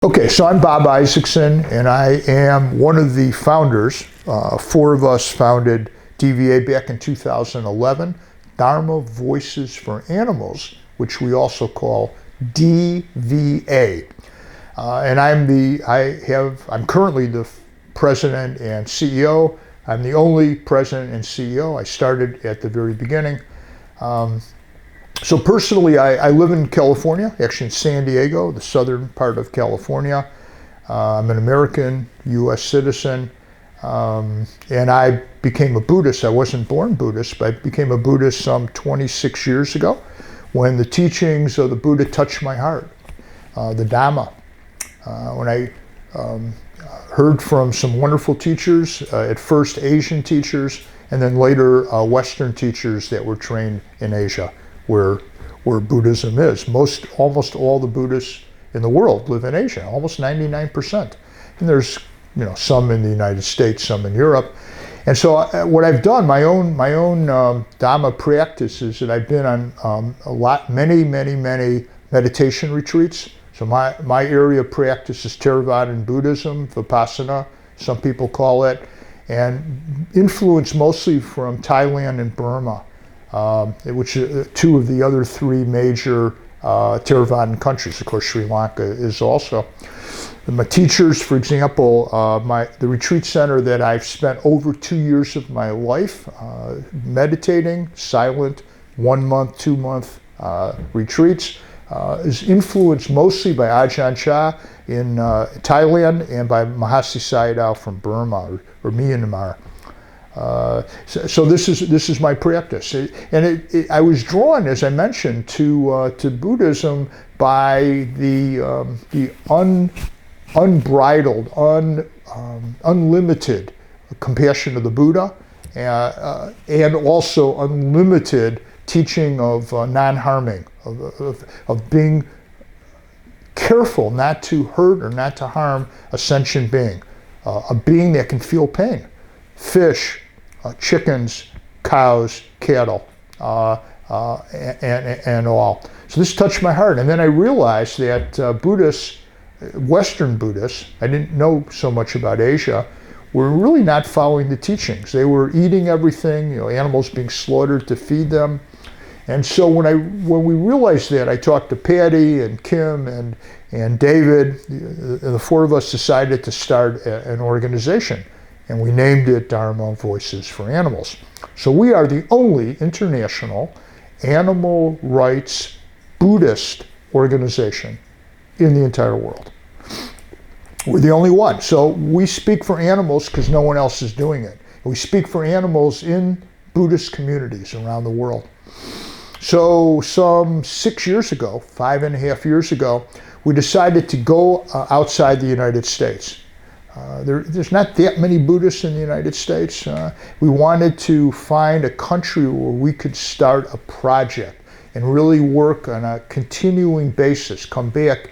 Okay, so I'm Bob Isaacson, and I am one of the founders. Four of us founded DVA back in 2011, Dharma Voices for Animals, which we also call DVA. And I'm currently the president and CEO. I'm the only president and CEO. I started at the very beginning. So personally, I live in California, actually in San Diego, the southern part of California. I'm an American U.S. citizen, and I became a Buddhist. I wasn't born Buddhist, but I became a Buddhist some 26 years ago when the teachings of the Buddha touched my heart, the Dharma. When I heard from some wonderful teachers, at first Asian teachers, and then later Western teachers that were trained in Asia, where Buddhism is. Almost all the Buddhists in the world live in Asia, almost 99%. And there's some in the United States, some in Europe. And so what I've done, my own Dhamma practice is that I've been on many meditation retreats. So my area of practice is Theravada Buddhism, Vipassana, some people call it, and influenced mostly from Thailand and Burma, which are two of the other three major Theravadan countries. Of course, Sri Lanka is also. My teachers, for example, the retreat center that I've spent over 2 years of my life meditating, silent, 1 month, 2 month retreats, is influenced mostly by Ajahn Chah in Thailand and by Mahasi Sayadaw from Burma or Myanmar. So this is my practice, and I was drawn, as I mentioned, to Buddhism by the unbridled, unlimited compassion of the Buddha, and also unlimited teaching of non-harming, of being careful not to hurt or not to harm a sentient being, a being that can feel pain. Fish, chickens, cows, cattle, and all. So this touched my heart. And then I realized that Buddhists, Western Buddhists, I didn't know so much about Asia, were really not following the teachings. They were eating everything, animals being slaughtered to feed them. And so when we realized that, I talked to Patty and Kim and David, the four of us decided to start an organization. And we named it Dharma Voices for Animals. So we are the only international animal rights Buddhist organization in the entire world. We're the only one. So we speak for animals because no one else is doing it. We speak for animals in Buddhist communities around the world. So some 6 years ago, 5.5 years ago, we decided to go outside the United States. There's not that many Buddhists in the United States. We wanted to find a country where we could start a project and really work on a continuing basis, come back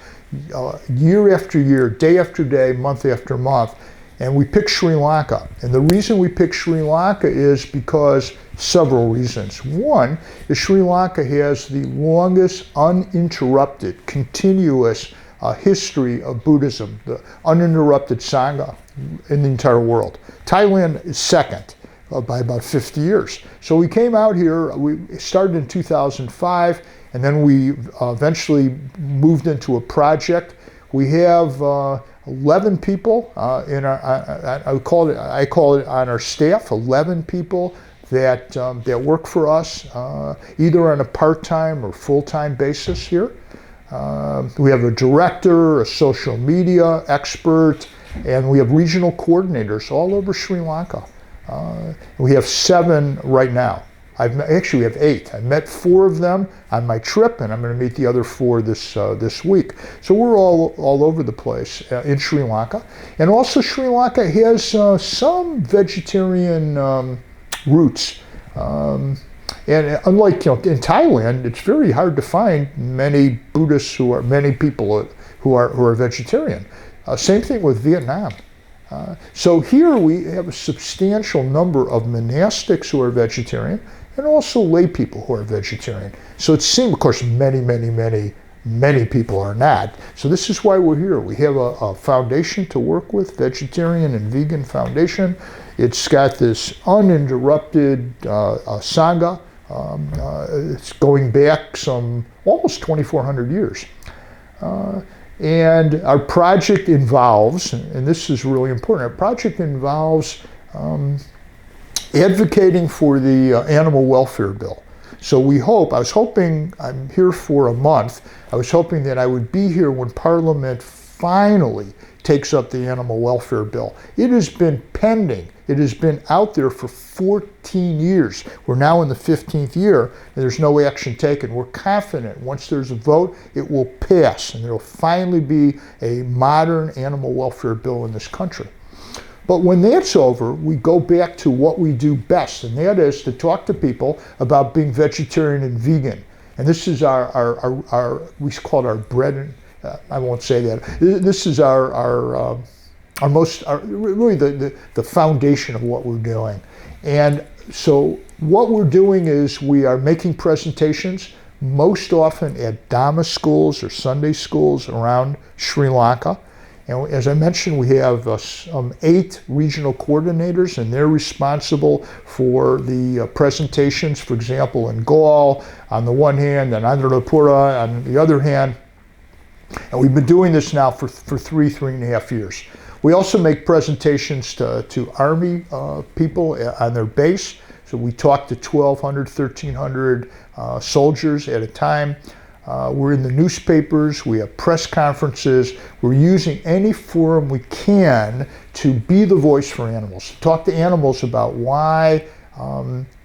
year after year, day after day, month after month. And we picked Sri Lanka. And the reason we picked Sri Lanka is because several reasons. One is Sri Lanka has the longest uninterrupted, continuous history of Buddhism, the uninterrupted Sangha in the entire world. Thailand is second by about 50 years. So we came out here, we started in 2005, and then we eventually moved into a project. We have 11 people in our, I call it on our staff, 11 people that work for us, either on a part-time or full-time basis here. We have a director, a social media expert, and we have regional coordinators all over Sri Lanka. We have 7 right now. Actually, we have 8. I met 4 of them on my trip, and I'm going to meet the other 4 this week. So we're all over the place in Sri Lanka. And also Sri Lanka has some vegetarian roots. And unlike in Thailand, it's very hard to find many Buddhists many people who are vegetarian. Same thing with Vietnam. So here we have a substantial number of monastics who are vegetarian, and also lay people who are vegetarian. So it seems, of course, many Many people are not. So this is why we're here. We have a foundation to work with, Vegetarian and Vegan Foundation. It's got this uninterrupted saga. It's going back some almost 2,400 years. And our project involves, and this is really important, our project involves advocating for the Animal Welfare Bill. So I'm here for a month, I was hoping that I would be here when Parliament finally takes up the Animal Welfare Bill. It has been pending. It has been out there for 14 years. We're now in the 15th year, and there's no action taken. We're confident once there's a vote, it will pass, and there will finally be a modern animal welfare bill in this country. But when that's over, we go back to what we do best, and that is to talk to people about being vegetarian and vegan. And this is we call it our bread and, I won't say that. This is really the foundation of what we're doing. And so what we're doing is we are making presentations most often at Dharma schools or Sunday schools around Sri Lanka. And as I mentioned, we have 8 regional coordinators, and they're responsible for the presentations, for example, in Gaul on the one hand, and Anuradhapura on the other hand. And we've been doing this now for 3.5 years. We also make presentations to Army people on their base. So we talk to 1,200, 1,300 soldiers at a time. We're in the newspapers, we have press conferences, we're using any forum we can to be the voice for animals, to talk to animals about why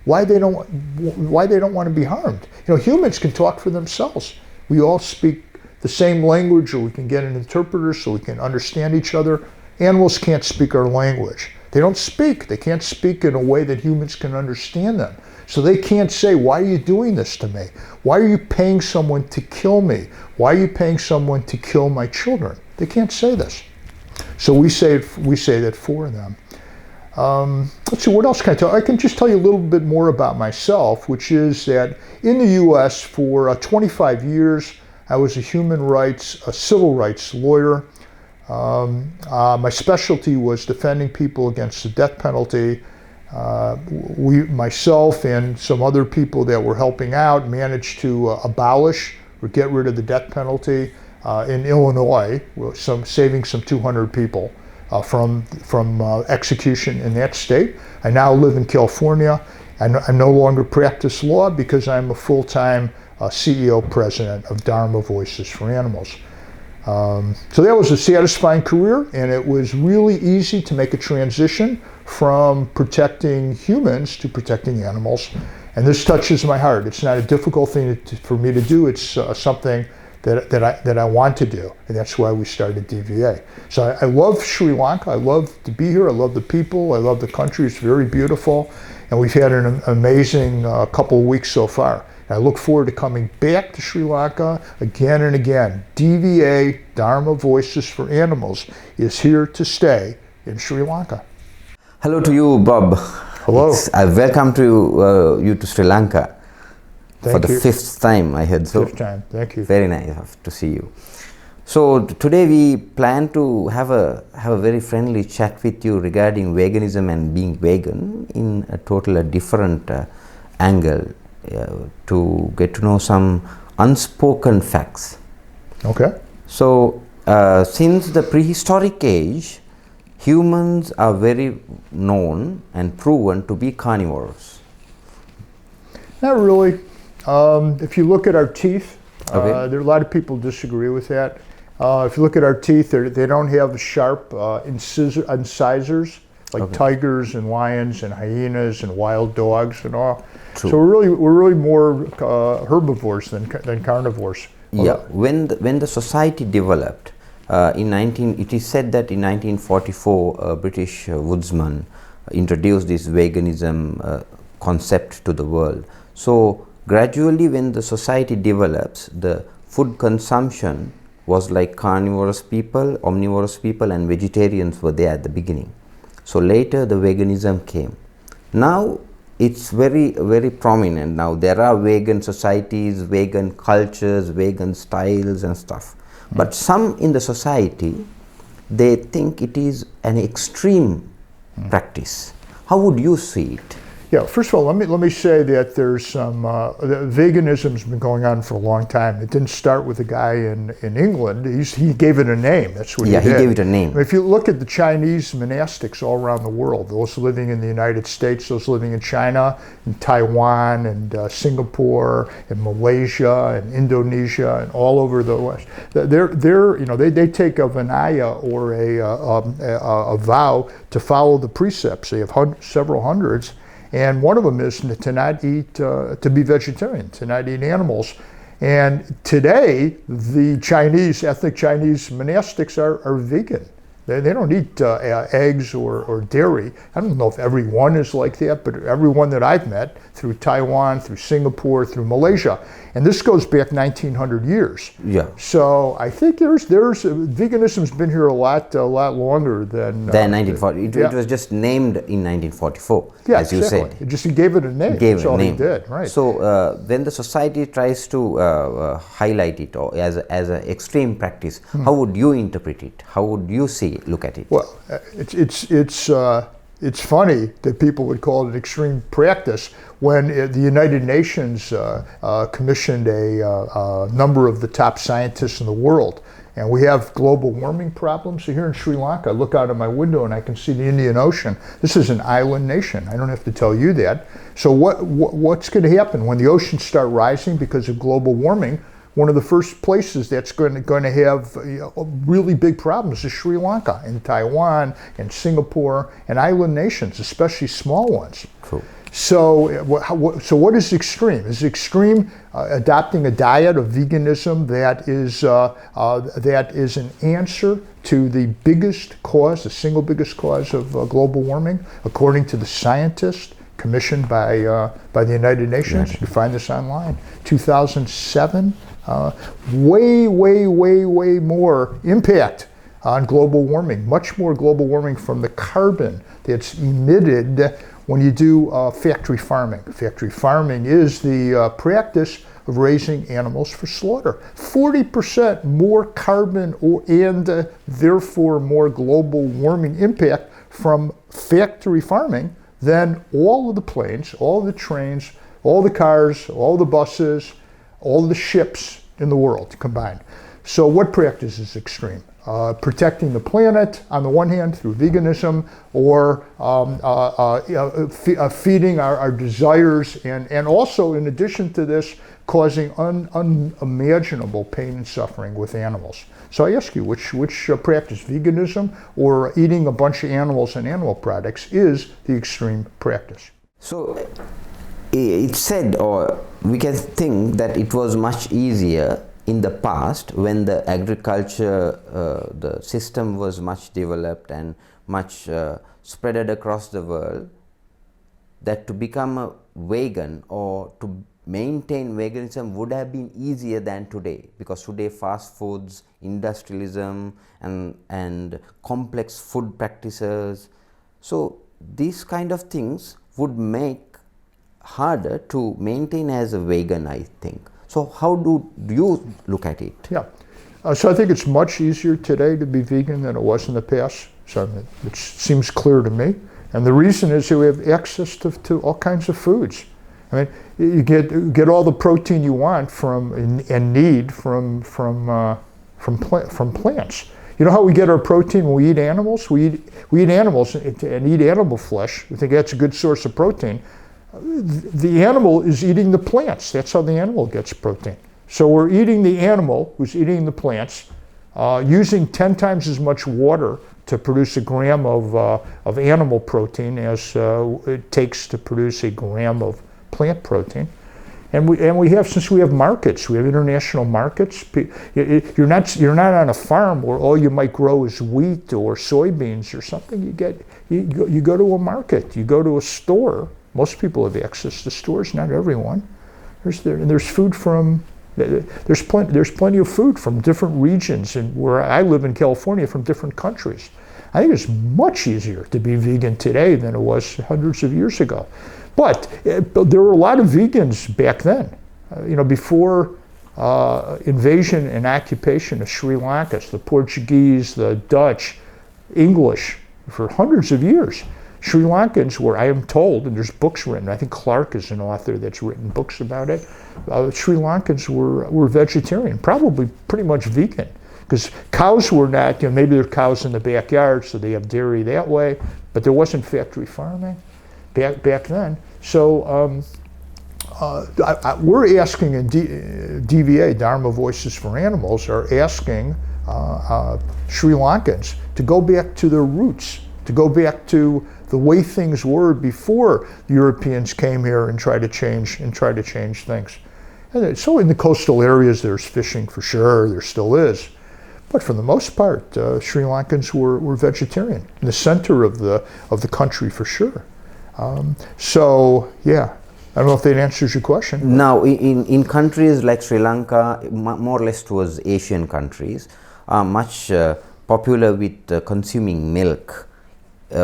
they don't want to be harmed. You know, humans can talk for themselves. We all speak the same language, or we can get an interpreter so we can understand each other. Animals can't speak our language. They don't speak. They can't speak in a way that humans can understand them. So they can't say, why are you doing this to me? Why are you paying someone to kill me? Why are you paying someone to kill my children? They can't say this. So we say that for them. Let's see, what else can I tell? I can just tell you a little bit more about myself, which is that in the US for 25 years, I was a civil rights lawyer. My specialty was defending people against the death penalty. Myself and some other people that were helping out managed to abolish or get rid of the death penalty in Illinois, saving some 200 people from execution in that state. I now live in California. I no longer practice law because I'm a full-time CEO president of Dharma Voices for Animals. So that was a satisfying career, and it was really easy to make a transition from protecting humans to protecting animals. And this touches my heart. It's not a difficult thing for me to do. It's something that I want to do, and that's why we started DVA. So I love Sri Lanka. I love to be here. I love the people. I love the country. It's very beautiful, and we've had an amazing couple of weeks so far. I look forward to coming back to Sri Lanka again and again. DVA, Dharma Voices for Animals, is here to stay in Sri Lanka. Hello to you, Bob. Hello. I welcome to you to Sri Lanka. Thank for the you. 5th time, I heard so. 5th time, thank you. Very nice to see you. So today we plan to have a very friendly chat with you regarding veganism and being vegan in a totally different angle. To get to know some unspoken facts. Okay. So, since the prehistoric age, humans are very known and proven to be carnivores. Not really. If you look at our teeth, Okay. there are a lot of people disagree with that. If you look at our teeth, they don't have sharp incisors like Okay. tigers and lions and hyenas and wild dogs and all. True. So we're really more herbivores than carnivores. Yeah. When the society developed, it is said that in 1944, a British woodsman introduced this veganism concept to the world. So gradually, when the society develops, the food consumption was like carnivorous people, omnivorous people, and vegetarians were there at the beginning. So later the veganism came. Now it's very prominent now. There are vegan societies, vegan cultures, vegan styles and stuff. But some in the society, they think it is an extreme practice. How would you see it? Yeah, first of all, let me say that there's some veganism's been going on for a long time. It didn't start with a guy in England. He gave it a name. That's what he did. Yeah, he gave it a name. If you look at the Chinese monastics all around the world, those living in the United States, those living in China, in Taiwan, and Singapore, and Malaysia, and Indonesia, and all over the West, they take a vinaya or a vow to follow the precepts. They have several hundreds. And one of them is to not eat, to be vegetarian, to not eat animals. And today, the ethnic Chinese monastics are vegan. They don't eat eggs or dairy. I don't know if everyone is like that, but everyone that I've met through Taiwan, through Singapore, through Malaysia, and this goes back 1900 years. Yeah. So I think there's veganism's been here a lot longer than 1940. It was just named in 1944, yeah, as you exactly. said. He gave it a name. That's all he did, right? So when the society tries to highlight it or as an extreme practice, how would you interpret it? How would you look at it? Well, it's funny that people would call it an extreme practice when the United Nations commissioned a number of the top scientists in the world. And we have global warming problems. So here in Sri Lanka, I look out of my window and I can see the Indian Ocean. This is an island nation. I don't have to tell you that. So what's going to happen when the oceans start rising because of global warming? One of the first places that's going to have really big problems is Sri Lanka and Taiwan and Singapore and island nations, especially small ones. True. So what is extreme? Is extreme adopting a diet of veganism that is an answer to the biggest cause, the single biggest cause of global warming, according to the scientists commissioned by the United Nations? You can find this online. 2007. Way more impact on global warming, much more global warming from the carbon that's emitted when you do factory farming. Factory farming is the practice of raising animals for slaughter. 40% more carbon and therefore more global warming impact from factory farming than all of the planes, all the trains, all the cars, all the buses, all the ships in the world combined. So what practice is extreme? Protecting the planet on the one hand through veganism, or feeding our desires, and also in addition to this, causing unimaginable pain and suffering with animals. So I ask you, which practice, veganism or eating a bunch of animals and animal products, is the extreme practice? So it's said, or we can think that it was much easier in the past when the agriculture, the system was much developed and much spread across the world, that to become a vegan or to maintain veganism would have been easier than today, because today fast foods, industrialism and complex food practices, so these kind of things would make harder to maintain as a vegan, I think. So how do you look at it? Yeah, so I think it's much easier today to be vegan than it was in the past. So it seems clear to me. And the reason is that we have access to all kinds of foods. I mean, you get all the protein you want and need from plants. You know how we get our protein when we eat animals? We eat animals and eat animal flesh. We think that's a good source of protein. The animal is eating the plants. That's how the animal gets protein. So we're eating the animal who's eating the plants, using 10 times as much water to produce a gram of animal protein as it takes to produce a gram of plant protein. And we have, since we have markets, we have international markets. You're not on a farm where all you might grow is wheat or soybeans or something. You go to a market, you go to a store. Most people have access to stores, not everyone. There's food from, there's plenty of food from different regions, and where I live in California, from different countries. I think it's much easier to be vegan today than it was hundreds of years ago. But there were a lot of vegans back then. Before invasion and occupation of Sri Lanka, the Portuguese, the Dutch, English, for hundreds of years. Sri Lankans were, I am told, and there's books written, I think Clark is an author that's written books about it, Sri Lankans were vegetarian, probably pretty much vegan, because cows were not, maybe there are cows in the backyard, so they have dairy that way, but there wasn't factory farming back then. So we're asking in DVA, Dharma Voices for Animals, are asking Sri Lankans to go back to their roots, to go back to the way things were before the Europeans came here and tried to change things. And so in the coastal areas, there's fishing for sure, there still is. But for the most part, Sri Lankans were vegetarian in the center of the country for sure. So yeah, I don't know if that answers your question. Now, in countries like Sri Lanka, more or less towards Asian countries, are much popular with consuming milk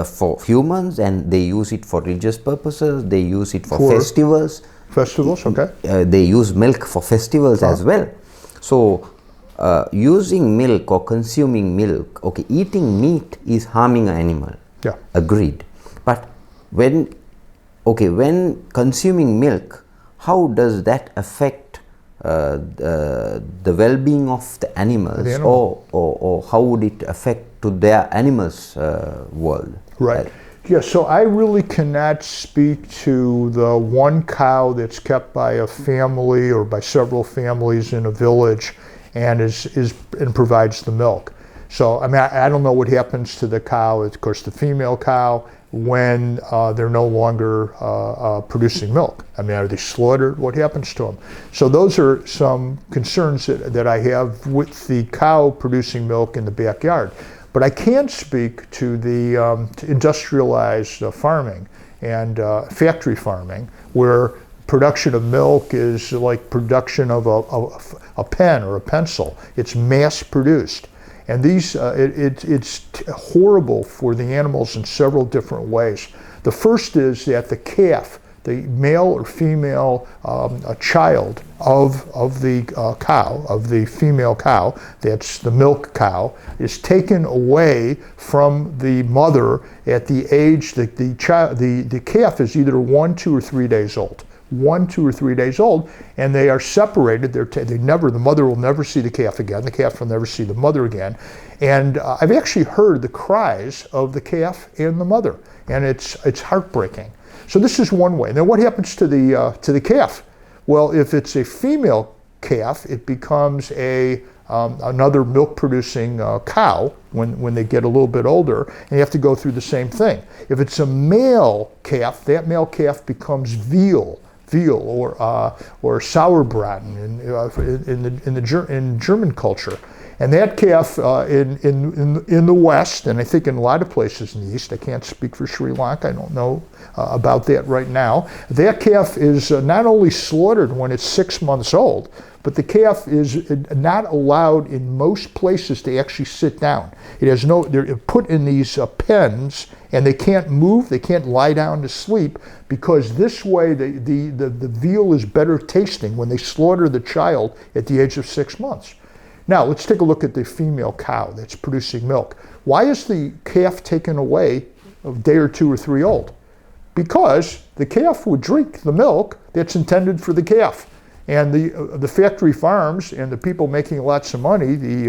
for humans, and they use it for religious purposes, they use it for festivals. Festivals, okay. They use milk for festivals as well. So, using milk or consuming milk, okay, eating meat is harming an animal. Yeah. Agreed. But when consuming milk, how does that affect the well-being of the animals, or how would it affect to their animals' world? Right. Yeah, so I really cannot speak to the one cow that's kept by a family or by several families in a village and and provides the milk. So I mean, I don't know what happens to the cow, of course, the female cow, when they're no longer producing milk. I mean, are they slaughtered? What happens to them? So those are some concerns that I have with the cow producing milk in the backyard. But I can speak to the to industrialized farming and factory farming, where production of milk is like production of a pen or a pencil. It's mass produced. And these, it's horrible for the animals in several different ways. The first is that the calf, the male or female a child of the cow, of the female cow, that's the milk cow, is taken away from the mother at the age that the calf is either 1, 2, or 3 days old. 1, 2, or 3 days old, and they are separated. The mother will never see the calf again. The calf will never see the mother again. And I've actually heard the cries of the calf and the mother, and it's heartbreaking. So this is one way. Now, what happens to the calf? Well, if it's a female calf, it becomes another milk-producing cow when they get a little bit older, and you have to go through the same thing. If it's a male calf, that male calf becomes veal or sauerbraten in German culture. And that calf in the West, and I think in a lot of places in the East, I can't speak for Sri Lanka, I don't know about that right now, that calf is not only slaughtered when it's 6 months old, but the calf is not allowed in most places to actually sit down. They're put in these pens, and they can't move, they can't lie down to sleep, because this way the veal is better tasting when they slaughter the child at the age of 6 months. Now, let's take a look at the female cow that's producing milk. Why is the calf taken away a day or 2 or 3 old? Because the calf would drink the milk that's intended for the calf. And the factory farms and the people making lots of money, these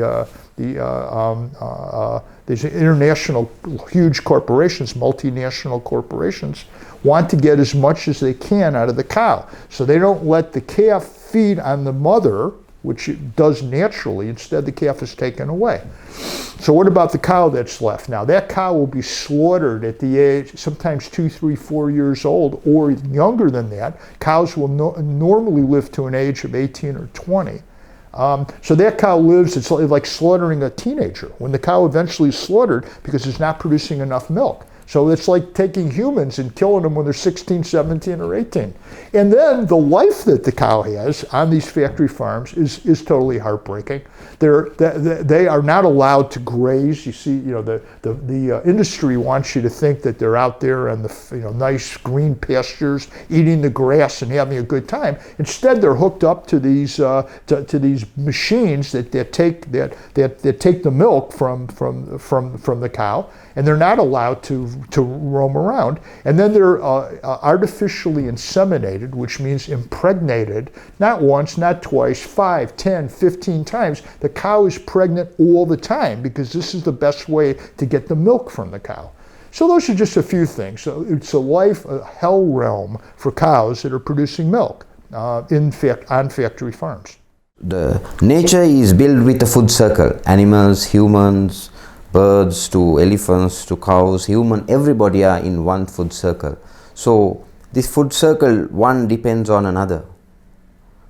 international huge corporations, multinational corporations, want to get as much as they can out of the cow. So they don't let the calf feed on the mother, which it does naturally. Instead, the calf is taken away. So what about the cow that's left? Now, that cow will be slaughtered at the age, sometimes 2, 3, 4 years old, or younger than that. Cows will normally live to an age of 18 or 20. So that cow lives, it's like slaughtering a teenager when the cow eventually is slaughtered because it's not producing enough milk. So it's like taking humans and killing them when they're 16, 17, or 18. And then the life that the cow has on these factory farms is totally heartbreaking. They are not allowed to graze. You see, the industry wants you to think that they're out there on the nice green pastures, eating the grass and having a good time. Instead, they're hooked up to these machines that take the milk from the cow, and they're not allowed to roam around. And then they're artificially inseminated, which means impregnated, not once, not twice, 5, 10, 15 times. The cow is pregnant all the time because this is the best way to get the milk from the cow. So those are just a few things. So it's a hell realm for cows that are producing milk, on factory farms. The nature is built with a food circle. Animals, humans, birds to elephants to cows, everybody are in one food circle. So this food circle, one depends on another.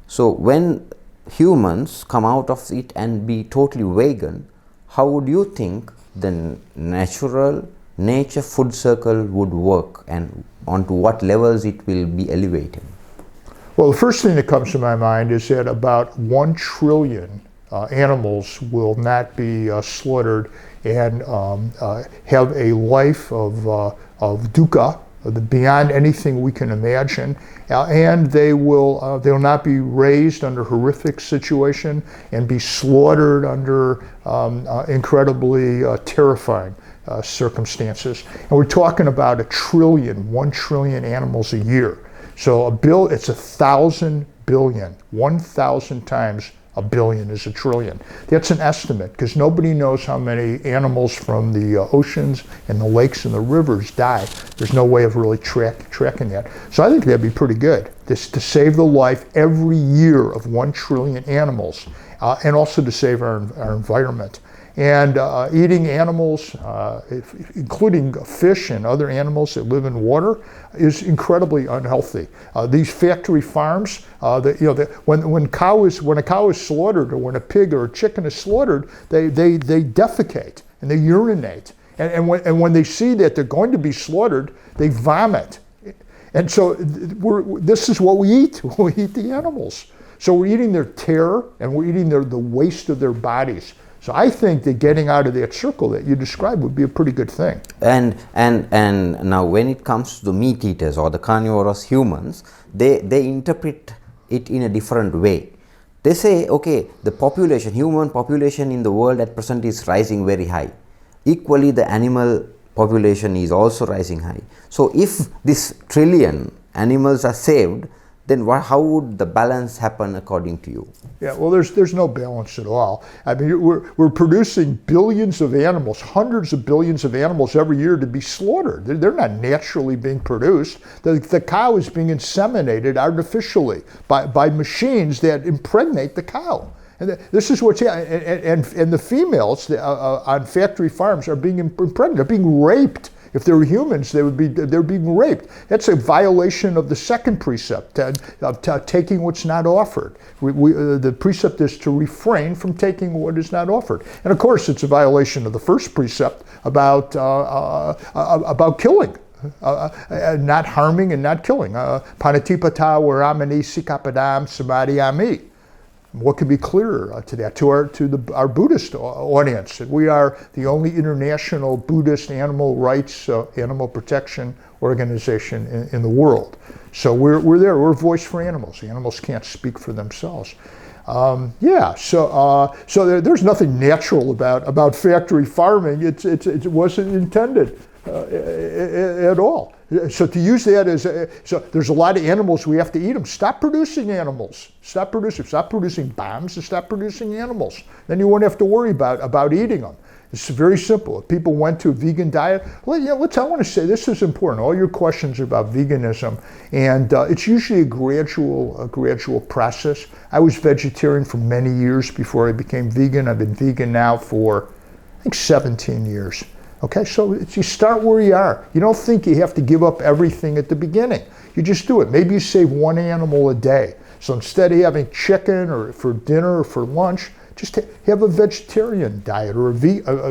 So when humans come out of it and be totally vegan, how would you think the nature food circle would work, and onto what levels it will be elevated? Well, the first thing that comes to my mind is that about 1 trillion animals will not be slaughtered and have a life of dukkha, beyond anything we can imagine, and they will not be raised under horrific situation and be slaughtered under incredibly terrifying circumstances. And we're talking about 1 trillion animals a year. So it's 1,000 billion, 1,000 times a billion is a trillion. That's an estimate because nobody knows how many animals from the oceans and the lakes and the rivers die. There's no way of really tracking that. So I think that'd be pretty good, just to save the life every year of 1 trillion animals, and also to save our environment. And eating animals, including fish and other animals that live in water, is incredibly unhealthy. These factory farms, when a cow is slaughtered, or when a pig or a chicken is slaughtered, they defecate and they urinate. And when they see that they're going to be slaughtered, they vomit. And so this is what we eat. We eat the animals. So we're eating their terror, and we're eating the waste of their bodies. So I think that getting out of that circle that you described would be a pretty good thing. And now when it comes to the meat eaters or the carnivorous humans, they interpret it in a different way. They say, okay, the human population in the world at present is rising very high. Equally, the animal population is also rising high. So if this trillion animals are saved, then how would the balance happen according to you? Yeah, well, there's no balance at all. I mean, we're producing billions of animals, hundreds of billions of animals every year to be slaughtered. They're not naturally being produced. The cow is being inseminated artificially by machines that impregnate the cow. And this is what's happening. And the females on factory farms are being impregnated, they're being raped. If they were humans, they're being raped. That's a violation of the second precept, of taking what's not offered. The precept is to refrain from taking what is not offered. And of course, it's a violation of the first precept about killing. Not harming and not killing. Panatipata waramani sikapadam samadhiyami. What could be clearer to that, to our Buddhist audience? That we are the only international Buddhist animal rights, animal protection organization in the world. So we're there. We're a voice for animals. The animals can't speak for themselves. So there's nothing natural about factory farming. It wasn't intended at all. So to use that so there's a lot of animals, we have to eat them. Stop producing animals. Stop producing bombs and stop producing animals. Then you won't have to worry about eating them. It's very simple. If people went to a vegan diet, I want to say this is important. All your questions are about veganism, and it's usually a gradual process. I was vegetarian for many years before I became vegan. I've been vegan now for, I think, 17 years. Okay, so you start where you are. You don't think you have to give up everything at the beginning. You just do it. Maybe you save one animal a day. So instead of having chicken or for dinner or for lunch, just have a vegetarian diet or a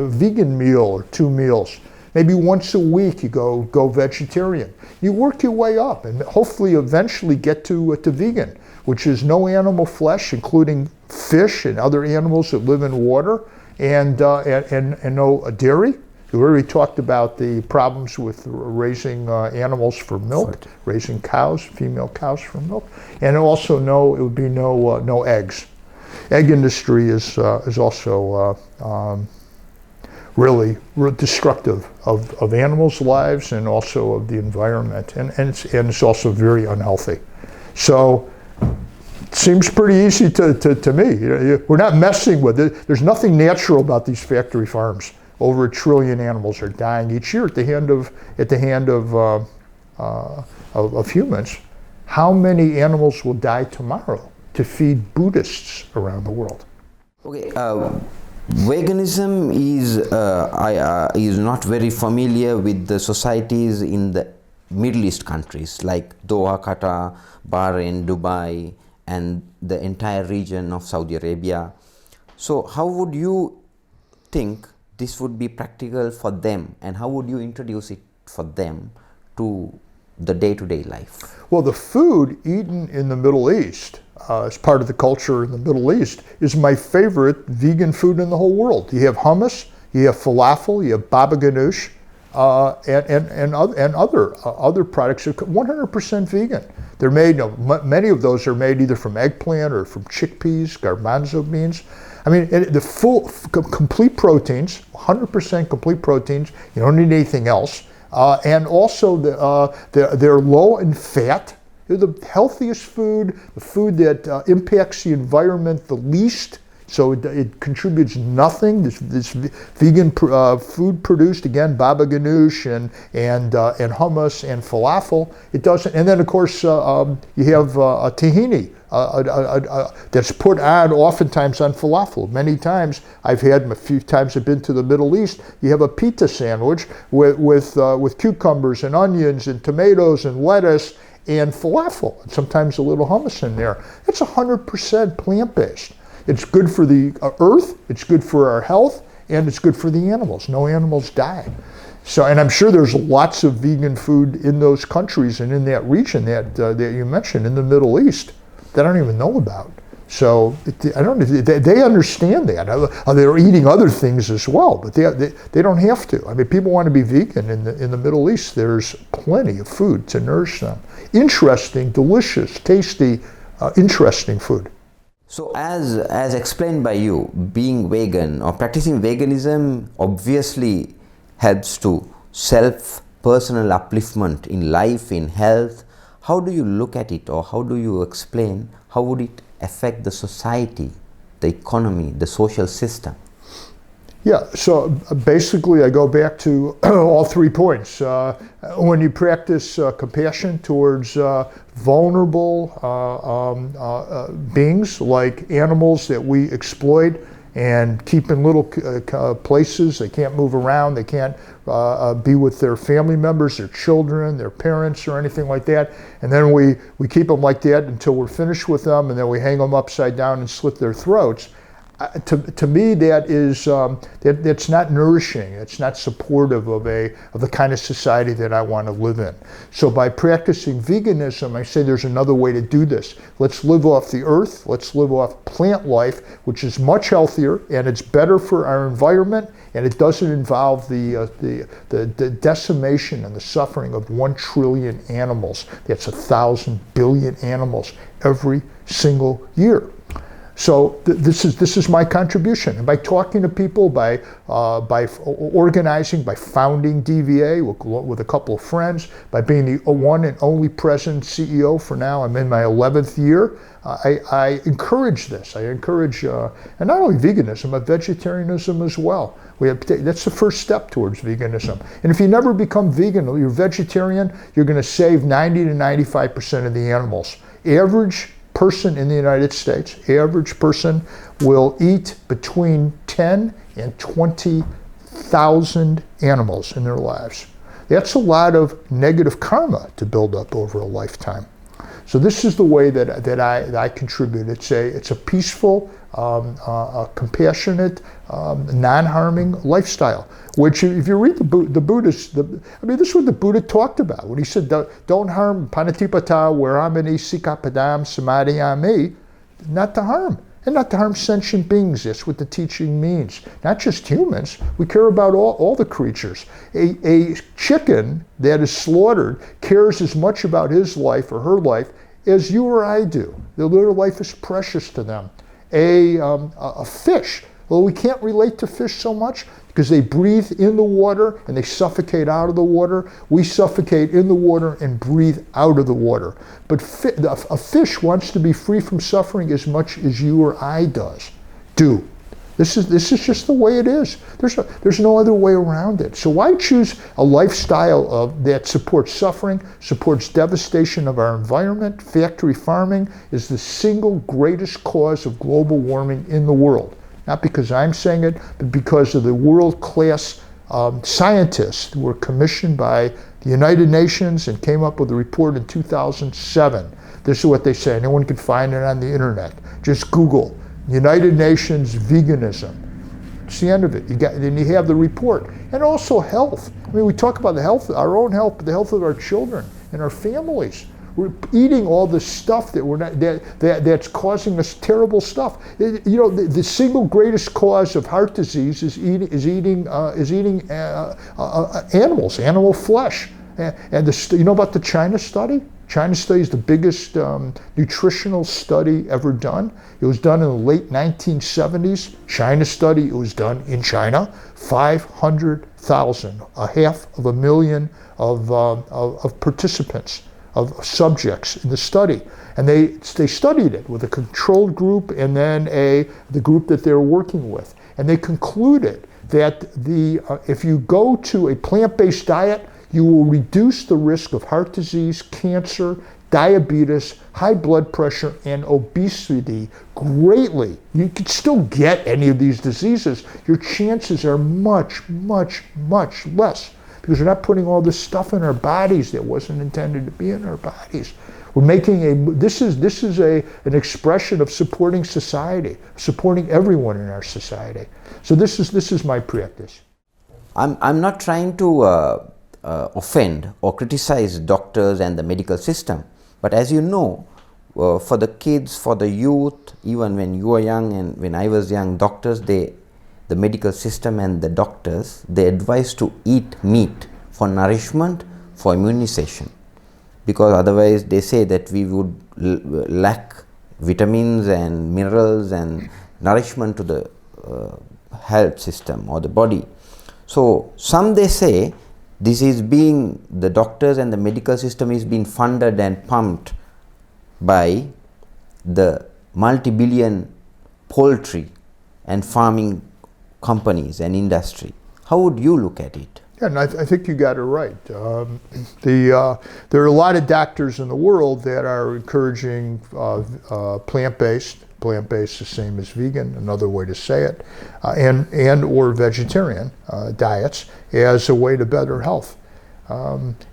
vegan meal or 2 meals. Maybe once a week you go vegetarian. You work your way up and hopefully eventually get to vegan, which is no animal flesh, including fish and other animals that live in water, and no dairy. We already talked about the problems with raising animals for milk, raising cows, female cows for milk, and also it would be no eggs. Egg industry is also really destructive of animals' lives and also of the environment, and it's also very unhealthy. So it seems pretty easy to me. We're not messing with it. There's nothing natural about these factory farms. Over 1 trillion animals are dying each year at the hand of humans. How many animals will die tomorrow to feed Buddhists around the world? Okay, veganism is not very familiar with the societies in the Middle East countries like Doha, Qatar, Bahrain, Dubai, and the entire region of Saudi Arabia. So how would you think this would be practical for them, and how would you introduce it for them to the day-to-day life? Well, the food eaten in the Middle East, as part of the culture in the Middle East, is my favorite vegan food in the whole world. You have hummus, you have falafel, you have baba ganoush, and other products are 100% vegan. They're made, many of those are made either from eggplant or from chickpeas, garbanzo beans. I mean, the full, complete proteins, 100% complete proteins. You don't need anything else. And also, they're low in fat. They're the healthiest food, the food that impacts the environment the least. So it contributes nothing. This vegan food produced, again, baba ganoush and hummus and falafel. It doesn't. And then of course you have a tahini that's put on oftentimes on falafel. Many times I've had a few times I've been to the Middle East. You have a pita sandwich with cucumbers and onions and tomatoes and lettuce and falafel, and sometimes a little hummus in there. It's 100% plant-based. It's good for the earth, it's good for our health, and it's good for the animals. No animals die. So, and I'm sure there's lots of vegan food in those countries and in that region that you mentioned in the Middle East that I don't even know about. So I don't. They understand that. They're eating other things as well, but they don't have to. I mean, people want to be vegan in the Middle East. There's plenty of food to nourish them. Interesting, delicious, tasty, interesting food. So as explained by you, being vegan or practicing veganism obviously helps to personal upliftment in life, in health. How do you look at it, or how do you explain how would it affect the society, the economy, the social system? Yeah, so basically I go back to all 3 points. When you practice compassion towards vulnerable beings like animals that we exploit and keep in little places, they can't move around, they can't be with their family members, their children, their parents, or anything like that, and then we keep them like that until we're finished with them, and then we hang them upside down and slit their throats. To me, that's not nourishing. It's not supportive of the kind of society that I want to live in. So by practicing veganism, I say there's another way to do this. Let's live off the earth. Let's live off plant life, which is much healthier and it's better for our environment, and it doesn't involve the decimation and the suffering of 1 trillion animals. That's 1,000 billion animals every single year. So this is my contribution, and by talking to people, by organizing, by founding DVA with a couple of friends, by being the one and only present CEO for now. I'm in my 11th year. I encourage this. I encourage, and not only veganism, but vegetarianism as well. That's the first step towards veganism. And if you never become vegan, you're vegetarian, you're going to save 90 to 95% of the animals. Average person in the United States, average person will eat between 10 and 20,000 animals in their lives. That's a lot of negative karma to build up over a lifetime. So this is the way that I contribute. It's a peaceful, compassionate, non-harming lifestyle. Which, if you read the Buddhist, this is what the Buddha talked about when he said, "Don't harm panatipata veramani sikapadam samadhiyami," not to harm. And not to harm sentient beings. That's what the teaching means. Not just humans. We care about all the creatures. A chicken that is slaughtered cares as much about his life or her life as you or I do. Their life is precious to them. A fish, well, we can't relate to fish so much because they breathe in the water and they suffocate out of the water. We suffocate in the water and breathe out of the water. But a fish wants to be free from suffering as much as you or I do. This is just the way it is. There's no other way around it. So why choose a lifestyle that supports suffering, supports devastation of our environment? Factory farming is the single greatest cause of global warming in the world. Not because I'm saying it, but because of the world-class scientists who were commissioned by the United Nations and came up with a report in 2007. This is what they say. Anyone can find it on the internet. Just Google United Nations veganism. It's the end of it. Then you have the report. And also health. We talk about the health, our own health, but the health of our children and our families. We're eating all this stuff that's causing us terrible stuff. The single greatest cause of heart disease is eating animals, animal flesh. And you know about the China study? China study is the biggest nutritional study ever done. It was done in the late 1970s. China study, it was done in China. 500,000, 500,000 of participants, of subjects in the study. And they studied it with a controlled group and then the group that they were working with. And they concluded that if you go to a plant-based diet, you will reduce the risk of heart disease, cancer, diabetes, high blood pressure, and obesity greatly. You can still get any of these diseases. Your chances are much, much, much less because we're not putting all this stuff in our bodies that wasn't intended to be in our bodies. We're making this is an expression of supporting society, supporting everyone in our society. So this is my practice. I'm not trying to offend or criticize doctors and the medical system, but as you know, for the kids, for the youth, even when you were young and when I was young, the medical system and the doctors, they advise to eat meat for nourishment, for immunization, because otherwise they say that we would lack vitamins and minerals and nourishment to the health system or the body. So some they say the doctors and the medical system is being funded and pumped by the multi-billion poultry and farming companies and industry. How would you look at it? Yeah, and I think you got it right. There are a lot of doctors in the world that are encouraging plant-based, the same as vegan, another way to say it, and or vegetarian diets as a way to better health.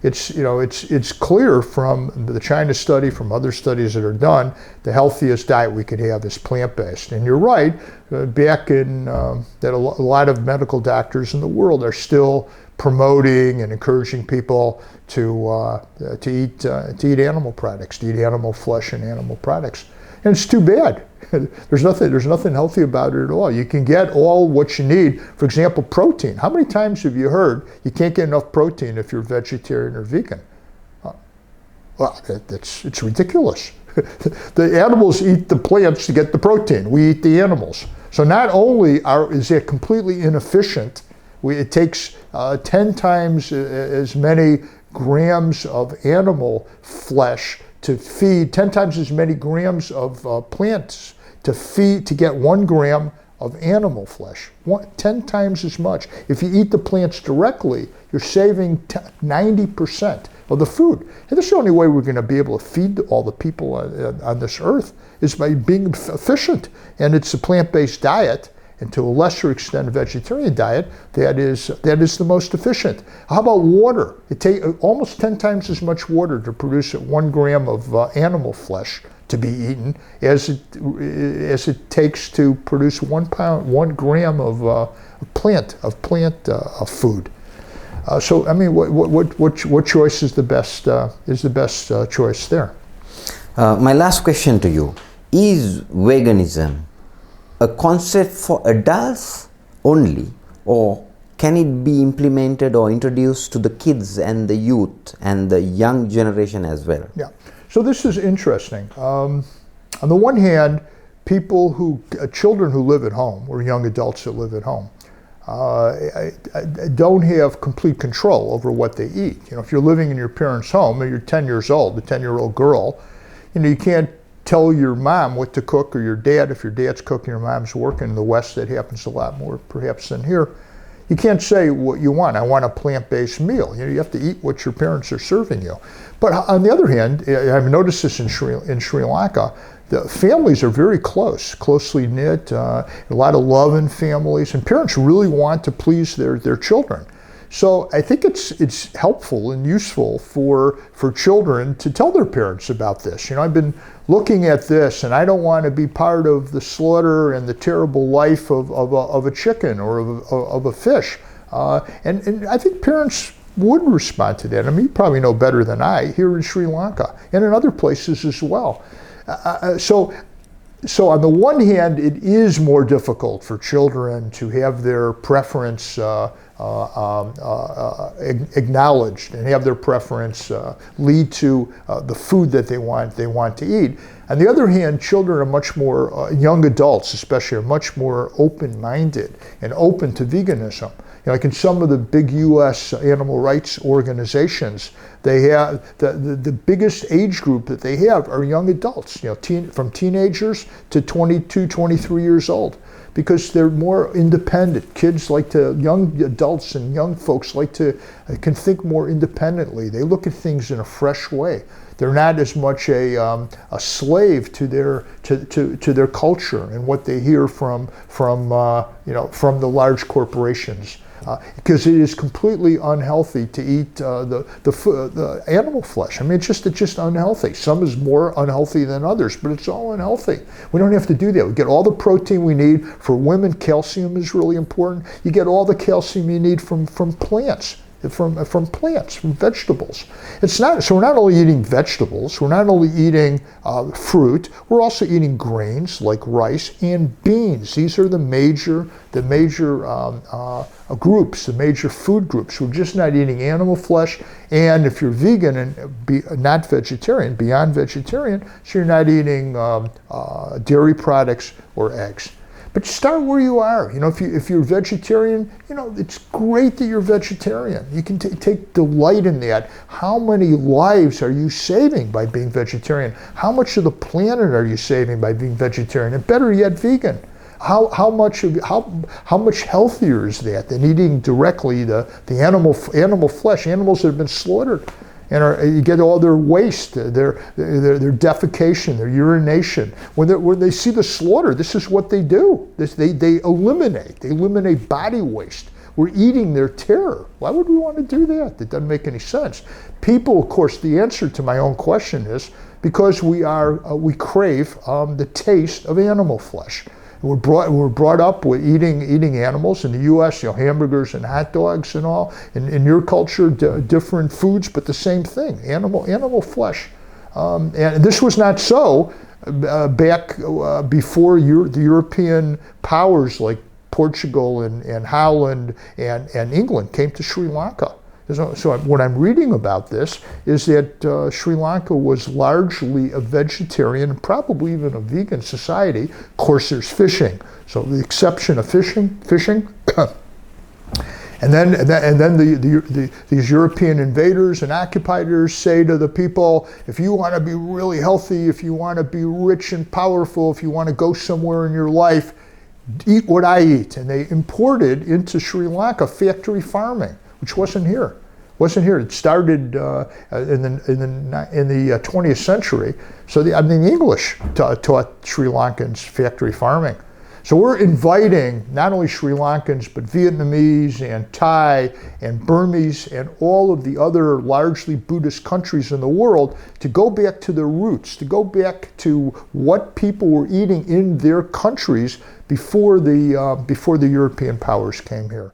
It's clear from the China study, from other studies that are done, the healthiest diet we could have is plant-based. And you're right, back in that a lot of medical doctors in the world are still promoting and encouraging people to eat animal products, to eat animal flesh and animal products. And it's too bad. There's nothing healthy about it at all. You can get all what you need. For example, protein. How many times have you heard you can't get enough protein if you're vegetarian or vegan? Well, it's ridiculous. The animals eat the plants to get the protein. We eat the animals. So not only is it completely inefficient, it takes 10 times as many grams of animal flesh to feed 10 times as many grams of plants to get 1 gram of animal flesh. 10 times as much. If you eat the plants directly, you're saving 90% of the food. And this is the only way we're going to be able to feed all the people on this earth is by being efficient. And it's a plant-based diet. and to a lesser extent a vegetarian diet, that is the most efficient. How about water? It takes almost 10 times as much water to produce 1 gram of animal flesh to be eaten as it takes to produce 1 gram of plant food. So I mean, what choice is the best choice there? My last question to you: is veganism a concept for adults only, or can it be implemented or introduced to the kids and the youth and the young generation as well? Yeah. So this is interesting. On the one hand, children who live at home, or young adults that live at home, don't have complete control over what they eat. You know, if you're living in your parents' home and you're 10 years old, a 10-year-old girl, you know, you can't tell your mom what to cook, or your dad, if your dad's cooking, your mom's working. In the West, that happens a lot more perhaps than here. You can't say what you want. I want a plant-based meal. You know, you have to eat what your parents are serving you. But on the other hand, I've noticed this in Sri Lanka. The families are very closely knit. A lot of love in families, and parents really want to please their children. So I think it's helpful and useful for children to tell their parents about this. You know, I've been looking at this, and I don't want to be part of the slaughter and the terrible life of a chicken or of a fish. And I think parents would respond to that. I mean, you probably know better than I, here in Sri Lanka and in other places as well. So on the one hand, it is more difficult for children to have their preference acknowledged and have their preference lead to the food that they want to eat. On the other hand, children are much more, young adults especially, are much more open-minded and open to veganism. You know, like in some of the big U.S. animal rights organizations, they have the biggest age group that they have are young adults, you know, from teenagers to 22, 23 years old, because they're more independent. Young adults and young folks can think more independently. They look at things in a fresh way. They're not as much a slave to their culture and what they hear from the large corporations. Because it is completely unhealthy to eat the animal flesh. I mean, it's just unhealthy. Some is more unhealthy than others, but it's all unhealthy. We don't have to do that. We get all the protein we need. For women, calcium is really important. You get all the calcium you need from plants. From vegetables. So we're not only eating vegetables, we're not only eating fruit, we're also eating grains like rice and beans. These are the major groups, the major food groups. We're just not eating animal flesh, and if you're vegan and not vegetarian, beyond vegetarian, so you're not eating dairy products or eggs. But start where you are. You know, if you're vegetarian, you know, it's great that you're vegetarian. You can take delight in that. How many lives are you saving by being vegetarian? How much of the planet are you saving by being vegetarian? And better yet, vegan. How much healthier is that than eating directly the animal flesh, animals that have been slaughtered? And you get all their waste, their defecation, their urination. When they see the slaughter, this is what they do. They eliminate body waste. We're eating their terror. Why would we want to do that? That doesn't make any sense. People, of course, the answer to my own question is because we crave the taste of animal flesh. We're brought up with eating animals in the U.S. You know, hamburgers and hot dogs and all. In your culture, different foods, but the same thing: animal flesh. And this was not so back before the European powers like Portugal and Holland and England came to Sri Lanka. So what I'm reading about this is that Sri Lanka was largely a vegetarian, probably even a vegan society. Of course, there's fishing. So the exception of fishing. And then these European invaders and occupiers say to the people, if you want to be really healthy, if you want to be rich and powerful, if you want to go somewhere in your life, eat what I eat. And they imported into Sri Lanka factory farming, which wasn't here. It started in the 20th century. So the English taught Sri Lankans factory farming. So we're inviting not only Sri Lankans, but Vietnamese and Thai and Burmese and all of the other largely Buddhist countries in the world to go back to their roots, to go back to what people were eating in their countries before the European powers came here.